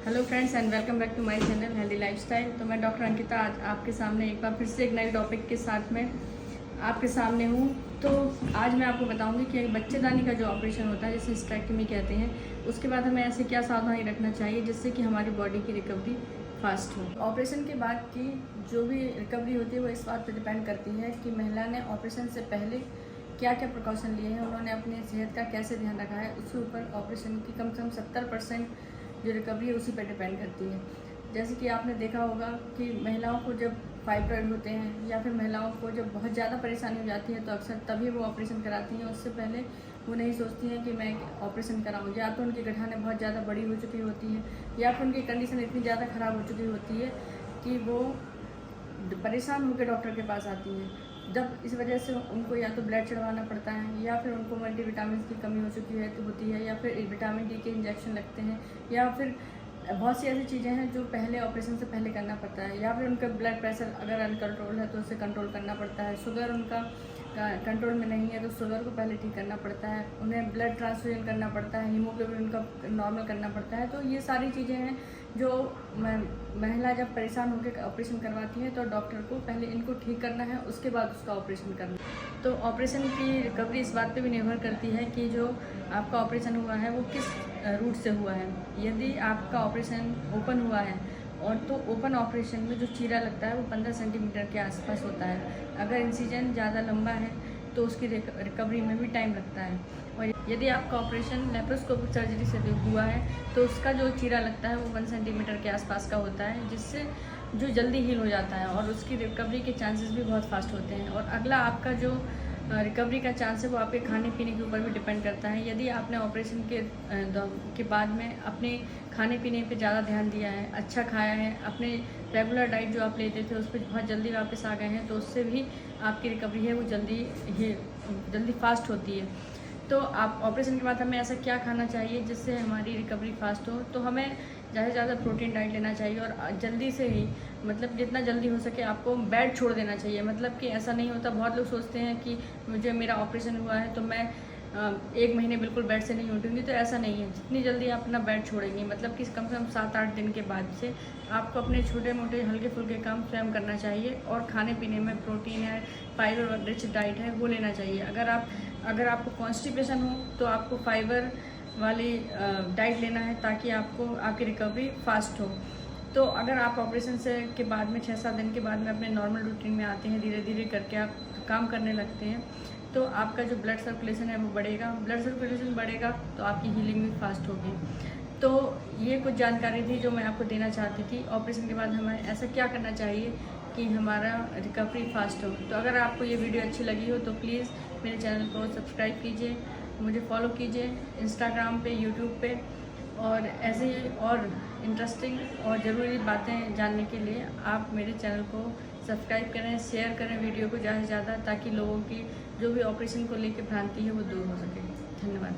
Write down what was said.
Hello friends and welcome back to my channel healthy lifestyle. तो मैं doctor Ankita आज आपके सामने एक बार फिर से एक नए टॉपिक के साथ में आपके सामने हूँ। तो आज मैं आपको बताऊंगी कि बच्चेदानी का जो ऑपरेशन होता है जिसे हिस्टेरेक्टमी कहते हैं, उसके बाद हमें ऐसे क्या सावधानी रखना चाहिए जिससे कि हमारी बॉडी की रिकवरी फास्ट हो। ऑपरेशन के बाद की जो भी रिकवरी होती है वो इस बात पर डिपेंड करती है कि महिला ने ऑपरेशन से पहले क्या क्या प्रिकॉशन लिए हैं, उन्होंने अपनी सेहत का कैसे ध्यान रखा है। उसके ऊपर ऑपरेशन की कम से कम 70% जो रिकवरी है उसी पर डिपेंड करती है। जैसे कि आपने देखा होगा कि महिलाओं को जब फाइब्रॉइड होते हैं या फिर महिलाओं को जब बहुत ज़्यादा परेशानी हो जाती है तो अक्सर तभी वो ऑपरेशन कराती हैं। उससे पहले वो नहीं सोचती हैं कि मैं ऑपरेशन कराऊँ, या तो उनकी गठानें बहुत ज़्यादा बड़ी हो चुकी होती हैं या फिर उनकी कंडीशन इतनी ज़्यादा ख़राब हो चुकी होती है कि वो परेशान होकर डॉक्टर के पास आती हैं। जब इस वजह से उनको या तो ब्लड चढ़वाना पड़ता है या फिर उनको मल्टीविटामिन की कमी हो चुकी है तो होती है, या फिर विटामिन डी के इंजेक्शन लगते हैं, या फिर बहुत सी ऐसी चीज़ें हैं जो पहले ऑपरेशन से पहले करना पड़ता है, या फिर उनका ब्लड प्रेशर अगर अनकंट्रोल है तो उसे कंट्रोल करना पड़ता है। शुगर उनका कंट्रोल में नहीं है तो शुगर को पहले ठीक करना पड़ता है, उन्हें ब्लड ट्रांसफ्यूजन करना पड़ता है, हीमोग्लोबिन उनका नॉर्मल करना पड़ता है। तो ये सारी चीज़ें हैं जो महिला जब परेशान होकर ऑपरेशन करवाती है तो डॉक्टर को पहले इनको ठीक करना है, उसके बाद उसका ऑपरेशन करना है। तो ऑपरेशन की रिकवरी इस बात पे भी निर्भर करती है कि जो आपका ऑपरेशन हुआ है वो किस रूट से हुआ है। यदि आपका ऑपरेशन ओपन हुआ है और तो ओपन ऑपरेशन में जो चीरा लगता है वो 15 सेंटीमीटर के आसपास होता है। अगर इंसिजन ज़्यादा लंबा है तो उसकी रिकवरी में भी टाइम लगता है। और यदि आपका ऑपरेशन लेप्रोस्कोपिक सर्जरी से हुआ है तो उसका जो चीरा लगता है वो 1 सेंटीमीटर के आसपास का होता है, जिससे जो जल्दी हील हो जाता है और उसकी रिकवरी के चांसेस भी बहुत फास्ट होते हैं। और अगला आपका जो रिकवरी का चांस है वो आपके खाने पीने के ऊपर भी डिपेंड करता है। यदि आपने ऑपरेशन के बाद में अपने खाने पीने पे ज़्यादा ध्यान दिया है, अच्छा खाया है, अपने रेगुलर डाइट जो आप लेते थे उस पर बहुत जल्दी वापस आ गए हैं तो उससे भी आपकी रिकवरी है वो जल्दी फास्ट होती है। तो आप ऑपरेशन के बाद हमें ऐसा क्या खाना चाहिए जिससे हमारी रिकवरी फास्ट हो। तो हमें ज़्यादा से ज़्यादा प्रोटीन डाइट लेना चाहिए और जल्दी से ही, मतलब जितना जल्दी हो सके आपको बेड छोड़ देना चाहिए। मतलब कि ऐसा नहीं होता, बहुत लोग सोचते हैं कि मेरा ऑपरेशन हुआ है तो मैं 1 महीने बिल्कुल बेड से नहीं उठूँगी, तो ऐसा नहीं है। जितनी जल्दी आप अपना बेड छोड़ेंगी, मतलब कि कम से कम 7-8 दिन के बाद से आपको अपने छोटे मोटे हल्के फुल्के काम स्वयं करना चाहिए और खाने पीने में प्रोटीन है, फाइबर रिच डाइट है वो लेना चाहिए। अगर आपको कॉन्स्टिपेशन हो तो आपको फाइबर वाली डाइट लेना है ताकि आपकी रिकवरी फास्ट हो। तो अगर आप ऑपरेशन से के बाद में 6-7 दिन के बाद में अपने नॉर्मल रूटीन में आते हैं, धीरे धीरे करके आप काम करने लगते हैं, तो आपका जो ब्लड सर्कुलेशन है वो बढ़ेगा। ब्लड सर्कुलेशन बढ़ेगा तो आपकी हीलिंग भी फास्ट होगी। तो ये कुछ जानकारी थी जो मैं आपको देना चाहती थी। ऑपरेशन के बाद हमें ऐसा क्या करना चाहिए कि हमारा रिकवरी फास्ट हो। तो अगर आपको ये वीडियो अच्छी लगी हो तो प्लीज़ मेरे चैनल को सब्सक्राइब कीजिए, मुझे फॉलो कीजिए इंस्टाग्राम पे, यूट्यूब पे, और ऐसे ही और इंटरेस्टिंग और ज़रूरी बातें जानने के लिए आप मेरे चैनल को सब्सक्राइब करें, शेयर करें वीडियो को ज़्यादा से ज़्यादा, ताकि लोगों की जो भी ऑपरेशन को लेकर भ्रांति है वो दूर हो सके। धन्यवाद।